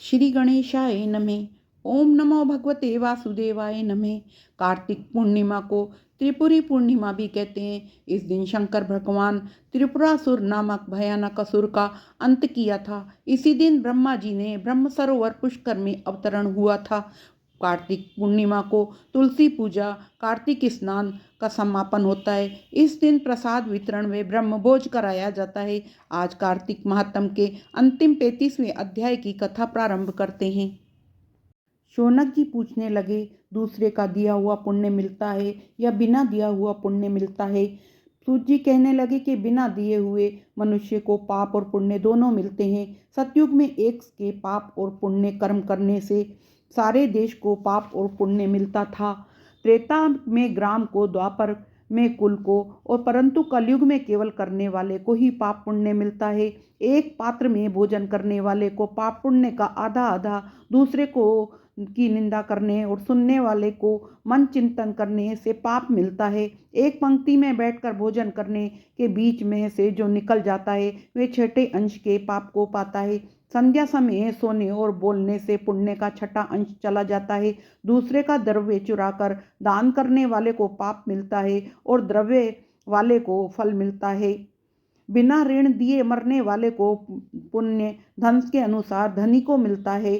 श्री गणेशाय नमः। ओम नमो भगवते वासुदेवाय नमः। कार्तिक पूर्णिमा को त्रिपुरी पूर्णिमा भी कहते हैं। इस दिन शंकर भगवान त्रिपुरासुर नामक भयानक असुर का अंत किया था। इसी दिन ब्रह्मा जी ने ब्रह्म सरोवर पुष्कर में अवतरण हुआ था। कार्तिक पूर्णिमा को तुलसी पूजा, कार्तिक स्नान का समापन होता है। इस दिन प्रसाद वितरण व ब्रह्म भोज कराया जाता है। आज कार्तिक महात्म के अंतिम 35वें अध्याय की कथा प्रारंभ करते हैं। शौनक जी पूछने लगे, दूसरे का दिया हुआ पुण्य मिलता है या बिना दिया हुआ पुण्य मिलता है? सूत जी कहने लगे कि बिना दिए हुए मनुष्य को पाप और पुण्य दोनों मिलते हैं। सतयुग में एक के पाप और पुण्य कर्म करने से सारे देश को पाप और पुण्य मिलता था। त्रेता में ग्राम को, द्वापर में कुल को, और परंतु कलयुग में केवल करने वाले को ही पाप पुण्य मिलता है। एक पात्र में भोजन करने वाले को पाप पुण्य का आधा आधा, दूसरे को की निंदा करने और सुनने वाले को मन चिंतन करने से पाप मिलता है। एक पंक्ति में बैठकर भोजन करने के बीच में से जो निकल जाता है वे छठे अंश के पाप को पाता है। संध्या समय सोने और बोलने से पुण्य का छठा अंश चला जाता है। दूसरे का द्रव्य चुराकर दान करने वाले को पाप मिलता है और द्रव्य वाले को फल मिलता है। बिना ऋण दिए मरने वाले को पुण्य धन के अनुसार धनी को मिलता है।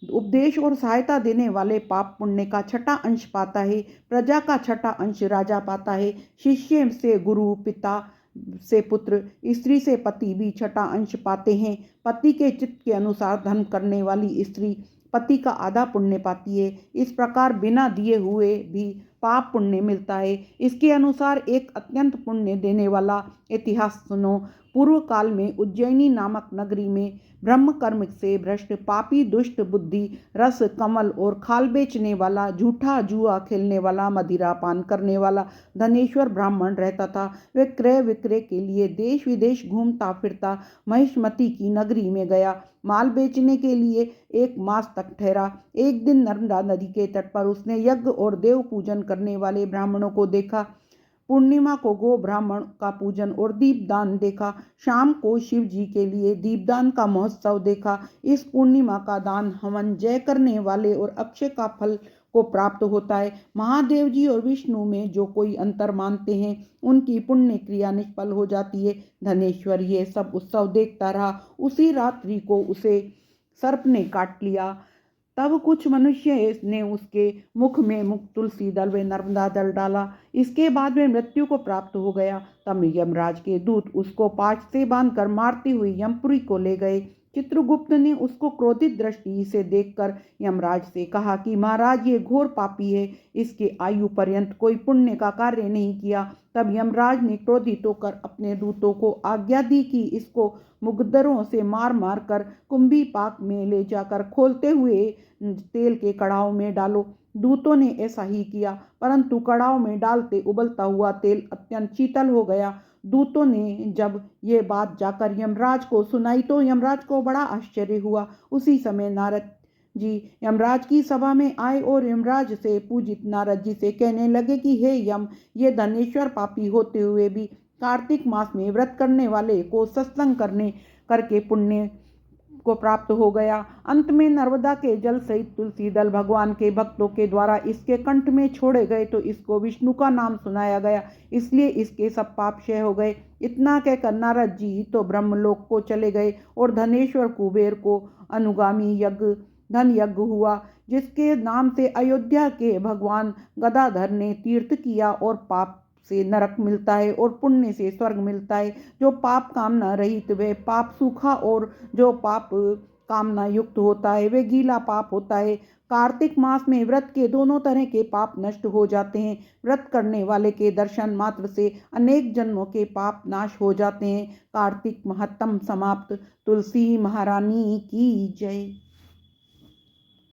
उपदेश और सहायता देने वाले पाप पुण्य का छठा अंश पाता है। प्रजा का छठा अंश राजा पाता है। शिष्य से गुरु, पिता से पुत्र, स्त्री से पति भी छठा अंश पाते हैं। पति के चित्त के अनुसार धन करने वाली स्त्री पति का आधा पुण्य पाती है। इस प्रकार बिना दिए हुए भी पाप पुण्य मिलता है। इसके अनुसार एक अत्यंत पुण्य देने वाला इतिहास सुनो। पूर्व काल में उज्जैनी नामक नगरी में ब्रह्म कर्म से भ्रष्ट, पापी, दुष्ट बुद्धि, रस, कमल और खाल बेचने वाला, झूठा जुआ खेलने वाला, मदिरा पान करने वाला धनेश्वर ब्राह्मण रहता था। वह क्रय विक्रय के लिए देश विदेश घूमता फिरता महिष्मती की नगरी में गया। माल बेचने के लिए 1 मास तक ठहरा। एक दिन नर्मदा नदी के तट पर उसने यज्ञ और देव पूजन करने वाले ब्राह्मणों को देखा। पूर्णिमा को गो ब्राह्मण का पूजन और दीपदान देखा। शाम को शिव जी के लिए दीपदान का महोत्सव देखा। इस पूर्णिमा का दान हवन जय करने वाले और अक्षय का फल को प्राप्त होता है। महादेव जी और विष्णु में जो कोई अंतर मानते हैं उनकी पुण्य क्रिया निष्फल हो जाती है। धनेश्वर ये सब उत्सव देखता रहा। उसी रात्रि को उसे सर्प ने काट लिया। तब कुछ मनुष्य ने उसके मुख में मुख तुलसी दल व नर्मदा दल डाला। इसके बाद वह मृत्यु को प्राप्त हो गया। तब यमराज के दूत उसको पाश से बांधकर मारते हुए यमपुरी को ले गए। चित्रगुप्त ने उसको क्रोधित दृष्टि से देखकर यमराज से कहा कि महाराज, ये घोर पापी है। इसके आयु पर्यंत कोई पुण्य का कार्य नहीं किया। तब यमराज ने क्रोधित होकर अपने दूतों को आज्ञा दी कि इसको मुकद्दरों से मार मार कर कुंभी पाक में ले जाकर खोलते हुए तेल के कड़ाव में डालो। दूतों ने ऐसा ही किया, परंतु कड़ाव में डालते उबलता हुआ तेल अत्यंत शीतल हो गया। दूतों ने जब ये बात जाकर यमराज को सुनाई तो यमराज को बड़ा आश्चर्य हुआ। उसी समय नारद जी यमराज की सभा में आए और यमराज से पूजित नारद जी से कहने लगे कि हे यम, ये धनेश्वर पापी होते हुए भी कार्तिक मास में व्रत करने वाले को सत्संग करके पुण्य को प्राप्त हो गया। अंत में नर्मदा के जल सहित तुलसी दल भगवान के भक्तों के द्वारा इसके कंठ में छोड़े गए तो इसको विष्णु का नाम सुनाया गया, इसलिए इसके सब पाप क्षय हो गए। इतना कहकर नारद जी तो ब्रह्मलोक को चले गए और धनेश्वर कुबेर को अनुगामी यज्ञ धन यज्ञ हुआ, जिसके नाम से अयोध्या के भगवान गदाधर ने तीर्थ किया। और पाप से नरक मिलता है और पुण्य से स्वर्ग मिलता है। जो पाप कामना रहित वे पाप सूखा और जो पाप कामना युक्त होता है वे गीला पाप होता है। कार्तिक मास में व्रत के दोनों तरह के पाप नष्ट हो जाते हैं। व्रत करने वाले के दर्शन मात्र से अनेक जन्मों के पाप नाश हो जाते हैं। कार्तिक महत्तम समाप्त। तुलसी महारानी की जय।